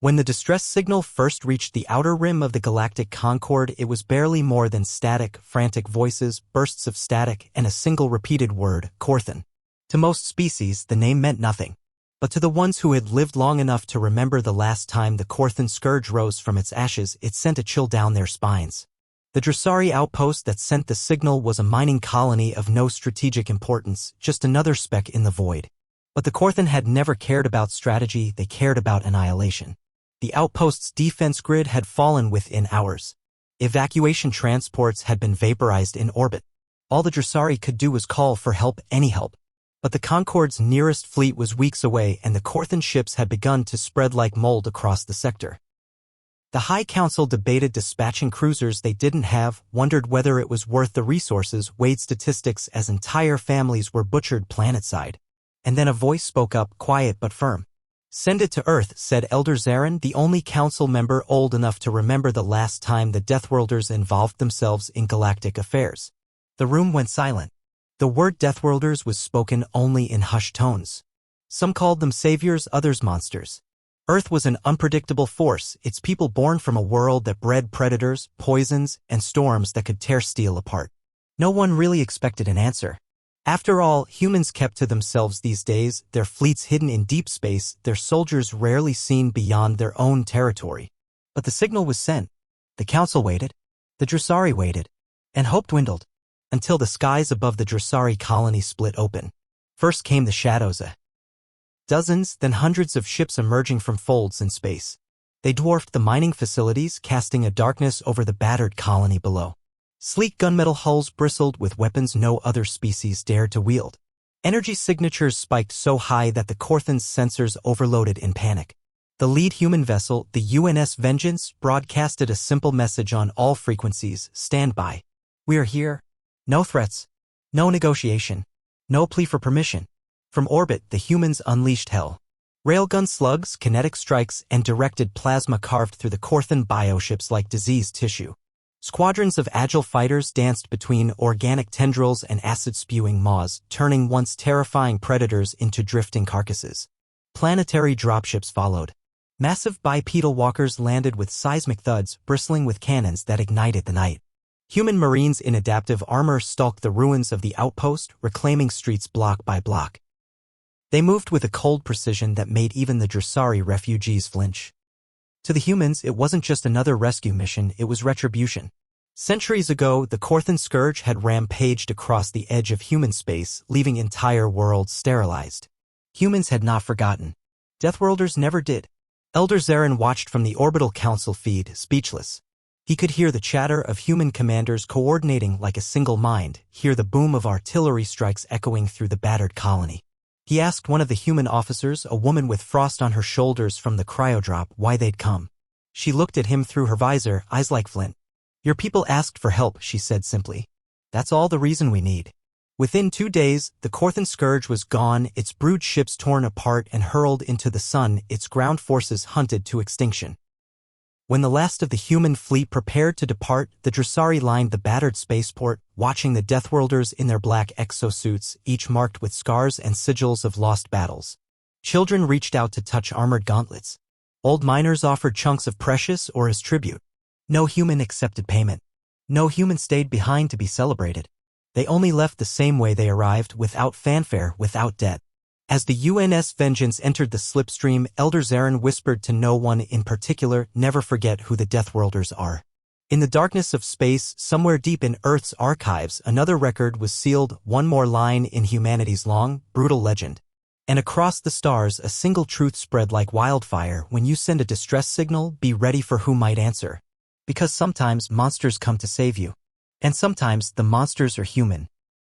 When the distress signal first reached the outer rim of the galactic concord, it was barely more than static, frantic voices, bursts of static, and a single repeated word, Corthan. To most species, the name meant nothing. But to the ones who had lived long enough to remember the last time the Corthan scourge rose from its ashes, it sent a chill down their spines. The Dressari outpost that sent the signal was a mining colony of no strategic importance, just another speck in the void. But the Corthan had never cared about strategy, they cared about annihilation. The outpost's defense grid had fallen within hours. Evacuation transports had been vaporized in orbit. All the Dressari could do was call for help, any help. But the Concord's nearest fleet was weeks away, and the Corthan ships had begun to spread like mold across the sector. The High Council debated dispatching cruisers they didn't have, wondered whether it was worth the resources, weighed statistics as entire families were butchered planetside. And then a voice spoke up, quiet but firm. "Send it to Earth," said Elder Zarin, the only council member old enough to remember the last time the Deathworlders involved themselves in galactic affairs. The room went silent. The word Deathworlders was spoken only in hushed tones. Some called them saviors, others monsters. Earth was an unpredictable force, its people born from a world that bred predators, poisons, and storms that could tear steel apart. No one really expected an answer. After all, humans kept to themselves these days, their fleets hidden in deep space, their soldiers rarely seen beyond their own territory. But the signal was sent. The council waited. The Dressari waited. And hope dwindled. Until the skies above the Dressari colony split open. First came the shadows, dozens, then hundreds of ships emerging from folds in space. They dwarfed the mining facilities, casting a darkness over the battered colony below. Sleek gunmetal hulls bristled with weapons no other species dared to wield. Energy signatures spiked so high that the Corthan's sensors overloaded in panic. The lead human vessel, the UNS Vengeance, broadcasted a simple message on all frequencies: stand by. We are here. No threats. No negotiation. No plea for permission. From orbit, the humans unleashed hell. Railgun slugs, kinetic strikes, and directed plasma carved through the Corthan bioships like diseased tissue. Squadrons of agile fighters danced between organic tendrils and acid-spewing maws, turning once terrifying predators into drifting carcasses. Planetary dropships followed. Massive bipedal walkers landed with seismic thuds, bristling with cannons that ignited the night. Human marines in adaptive armor stalked the ruins of the outpost, reclaiming streets block by block. They moved with a cold precision that made even the Dressari refugees flinch. To the humans, it wasn't just another rescue mission, it was retribution. Centuries ago, the Corthan scourge had rampaged across the edge of human space, leaving entire worlds sterilized. Humans had not forgotten. Deathworlders never did. Elder Zarin watched from the orbital council feed, speechless. He could hear the chatter of human commanders coordinating like a single mind, hear the boom of artillery strikes echoing through the battered colony. He asked one of the human officers, a woman with frost on her shoulders from the cryodrop, why they'd come. She looked at him through her visor, eyes like flint. "Your people asked for help," she said simply. "That's all the reason we need." Within 2 days, the Corthan scourge was gone, its brood ships torn apart and hurled into the sun, its ground forces hunted to extinction. When the last of the human fleet prepared to depart, the Dressari lined the battered spaceport, watching the Deathworlders in their black exosuits, each marked with scars and sigils of lost battles. Children reached out to touch armored gauntlets. Old miners offered chunks of precious ore as tribute. No human accepted payment. No human stayed behind to be celebrated. They only left the same way they arrived, without fanfare, without debt. As the UNS Vengeance entered the slipstream, Elder Zarin whispered to no one in particular, "Never forget who the Deathworlders are." In the darkness of space, somewhere deep in Earth's archives, another record was sealed, one more line in humanity's long, brutal legend. And across the stars, a single truth spread like wildfire: when you send a distress signal, be ready for who might answer. Because sometimes monsters come to save you. And sometimes the monsters are human.